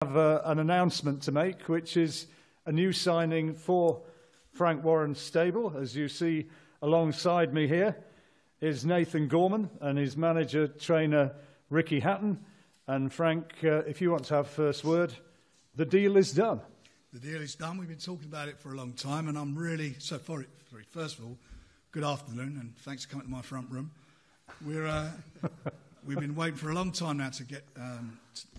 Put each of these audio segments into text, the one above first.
have an announcement to make, which is a new signing for Frank Warren's stable. As you see alongside me here is Nathan Gorman and his manager, trainer Ricky Hatton. And Frank, if you want to have first word, the deal is done. The deal is done. We've been talking about it for a long time, and I'm really first of all, good afternoon, and thanks for coming to my front room. We've been waiting for a long time now to get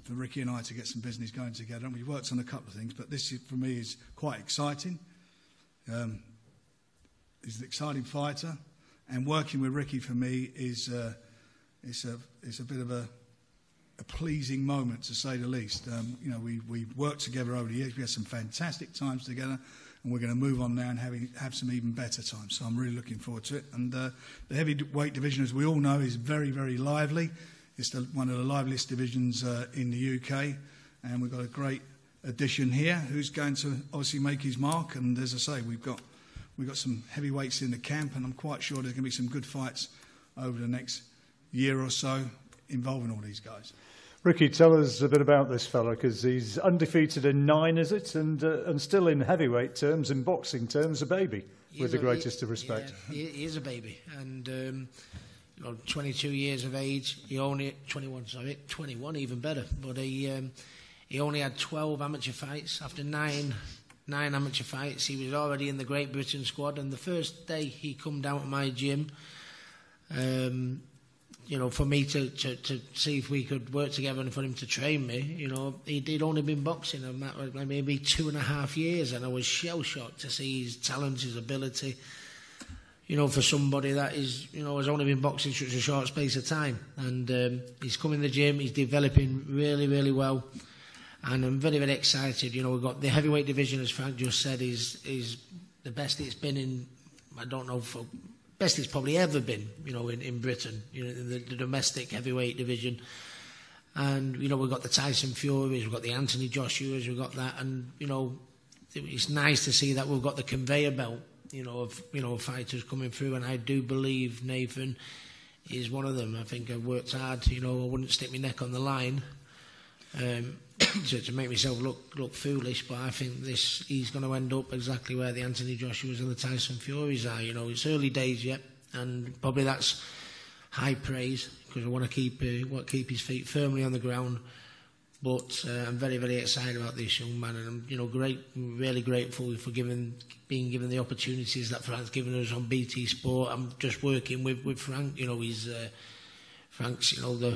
for Ricky and I to get some business going together, and we've worked on a couple of things, but this for me is quite exciting. He's an exciting fighter, and working with Ricky for me is a bit of a pleasing moment, to say the least. You know, we worked together over the years. We had some fantastic times together, and we're going to move on now and have some even better times. So I'm really looking forward to it. And the heavyweight division, as we all know, is very, very lively. It's one of the liveliest divisions in the UK, and we've got a great addition here who's going to obviously make his mark. And as I say, we've got some heavyweights in the camp, and I'm quite sure there's going to be some good fights over the next year or so involving all these guys. Ricky, tell us a bit about this fella, because he's undefeated in 9, is it? And still in heavyweight terms, in boxing terms, a baby, with the greatest of respect. Yeah, he is a baby, and you know, 22 years of age. He only 21 even better. But he only had 12 amateur fights. After nine amateur fights, he was already in the Great Britain squad. And the first day he come down to my gym, you know, for me to see if we could work together and for him to train me, you know, he'd only been boxing a matter of maybe 2.5 years, and I was shell-shocked to see his talent, his ability, you know, for somebody that is, you know, has only been boxing such a short space of time. And he's come in the gym, he's developing really, really well, and I'm very, very excited. You know, we've got the heavyweight division, as Frank just said, is the best it's been in, I don't know, for best it's probably ever been, you know, in Britain, you know, in the domestic heavyweight division. And, you know, we've got the Tyson Furies, we've got the Anthony Joshuas, we've got that, and, you know, it's nice to see that we've got the conveyor belt, you know, of fighters coming through, and I do believe Nathan is one of them. I think I've worked hard, you know, I wouldn't stick my neck on the line to make myself look foolish, but I think he's going to end up exactly where the Anthony Joshuas and the Tyson Furies are. You know, it's early days yet, and probably that's high praise, because I want to keep his feet firmly on the ground. But I'm very, very excited about this young man, and I'm, you know, really grateful for being given the opportunities that Frank's given us on BT Sport. I'm just working with Frank. You know, Frank's, you know,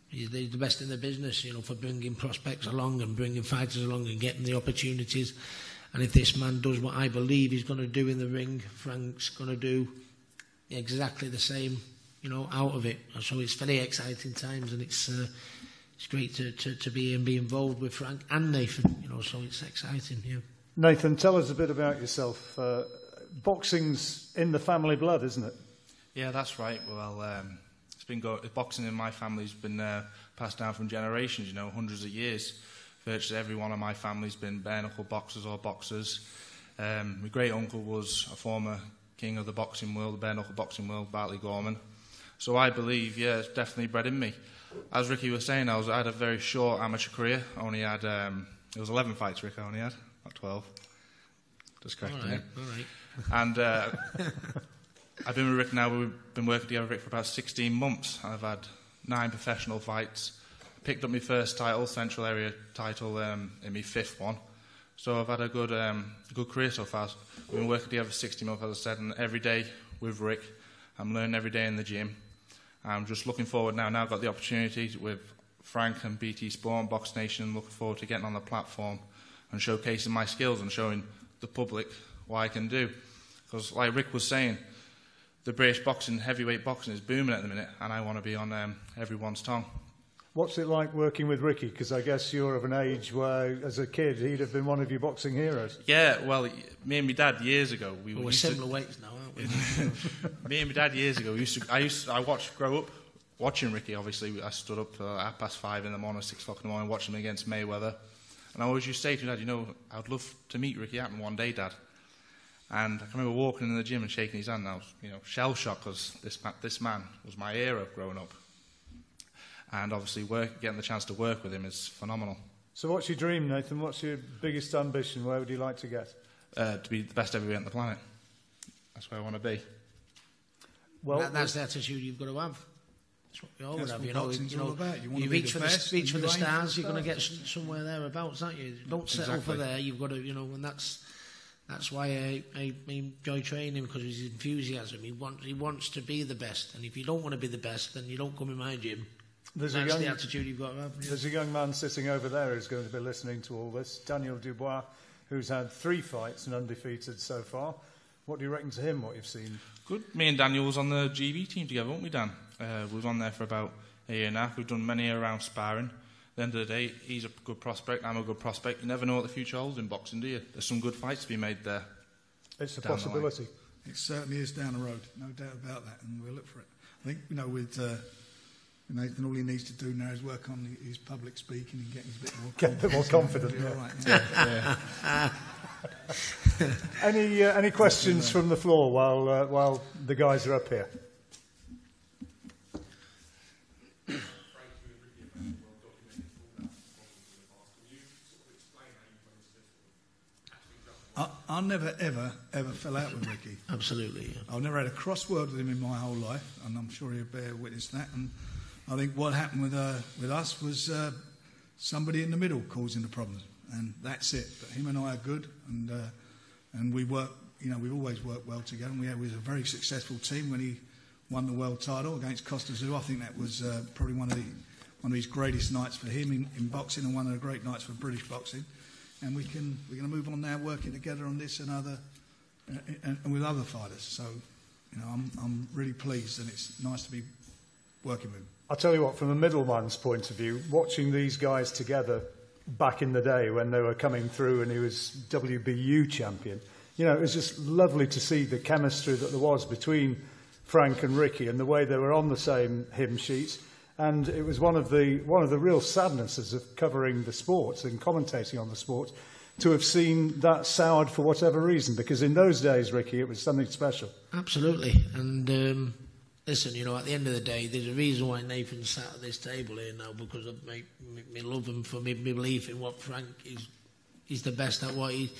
he's the best in the business, you know, for bringing prospects along and bringing fighters along and getting the opportunities. And if this man does what I believe he's going to do in the ring, Frank's going to do exactly the same, you know, out of it. So it's very exciting times, and it's great to be involved with Frank and Nathan, you know, so it's exciting, yeah. Nathan, tell us a bit about yourself. Boxing's in the family blood, isn't it? Yeah, that's right. Well, boxing in my family's been passed down from generations, you know, hundreds of years. Virtually every one of my family's been bare-knuckle boxers or boxers. My great-uncle was a former king of the boxing world, the bare-knuckle boxing world, Nathan Gorman. So I believe, yeah, it's definitely bred in me. As Ricky was saying, I had a very short amateur career. I only had, it was 11 fights, Rick, I only had, not 12. Just correcting it. All right. And I've been with Rick now, we've been working together with Rick for about 16 months. I've had 9 professional fights. Picked up my first title, Central Area title, in my 5th one. So I've had a good career so far. We've been working together for 16 months, as I said, and every day with Rick, I'm learning every day in the gym. I'm just looking forward now. Now I've got the opportunity with Frank and BT Sport and Box Nation, looking forward to getting on the platform and showcasing my skills and showing the public what I can do. Because like Rick was saying, the British boxing, heavyweight boxing is booming at the minute, and I want to be on everyone's tongue. What's it like working with Ricky? Because I guess you're of an age where, as a kid, he'd have been one of your boxing heroes. Yeah, well, me and my dad years ago, we're similar weights now, aren't we? Me and my dad years ago, I grew up watching Ricky. Obviously, I stood up at 5:30 in the morning, 6 o'clock in the morning, watching him against Mayweather. And I always used to say to Dad, you know, I'd love to meet Ricky Hatton one day, Dad. And I can remember walking in the gym and shaking his hand, and I was, you know, shell-shocked, because this man was my hero growing up. And obviously, getting the chance to work with him is phenomenal. So what's your dream, Nathan? What's your biggest ambition? Where would you like to get? To be the best heavyweight on the planet. That's where I want to be. Well, that's the attitude you've got to have. That's what we all would have. You reach for the stars, you're going to get somewhere thereabouts, aren't you? Don't settle for there. You've got to, and that's why I enjoy training, because of his enthusiasm. He wants to be the best, and if you don't want to be the best, then you don't come in my gym. That's the attitude you've got to have. Yeah. There's a young man sitting over there who's going to be listening to all this, Daniel Dubois, who's had 3 fights and undefeated so far. What do you reckon to him, what you've seen? Good. Me and Daniel was on the GB team together, weren't we, Dan? We was on there for about a year and a half. We've done many around sparring. At the end of the day, he's a good prospect, I'm a good prospect. You never know what the future holds in boxing, do you? There's some good fights to be made there. It's a possibility. It certainly is down the road, no doubt about that, and we'll look for it. I think, with Nathan, all he needs to do now is work on his public speaking and get a bit more confident. Any questions from the floor while the guys are up here? I never, ever fell out with Ricky. Absolutely. Yeah. I've never had a cross word with him in my whole life, and I'm sure he'll bear witness to that. And I think what happened with us was somebody in the middle causing the problems, and that's it. But him and I are good, and we work. We've always worked well together. And we was a very successful team when he won the world title against Costa Azul. I think that was probably one of his greatest nights for him in boxing, and one of the great nights for British boxing. And we're going to move on now, working together on this and with other fighters. So, I'm really pleased, and it's nice to be working with him. I'll tell you what, from a middleman's point of view, watching these guys together back in the day when they were coming through and he was WBU champion, it was just lovely to see the chemistry that there was between Frank and Ricky and the way they were on the same hymn sheet. And it was one of the real sadnesses of covering the sport and commentating on the sport to have seen that soured for whatever reason, because in those days, Ricky, it was something special. Absolutely. And listen, at the end of the day, there's a reason why Nathan sat at this table here now, because of my love and for me belief in what Frank is. He's the best at what he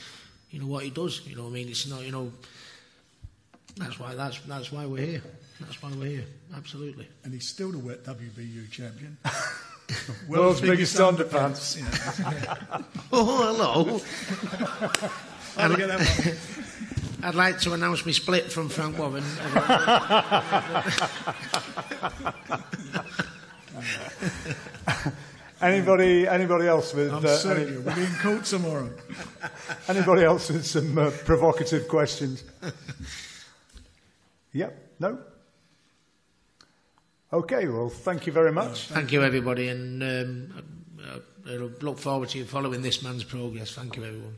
does. It's not. That's why we're here. That's why we're here. absolutely. And he's still the wet WBU champion. World's biggest underpants. Oh, hello. I'd like to announce my split from Frank Warren. Anybody else with... I'm certain we're being caught tomorrow. Anybody else with some provocative questions? Yep. No? Okay, well, thank you very much. Thank you, everybody, and I look forward to you following this man's progress. Thank you, everyone.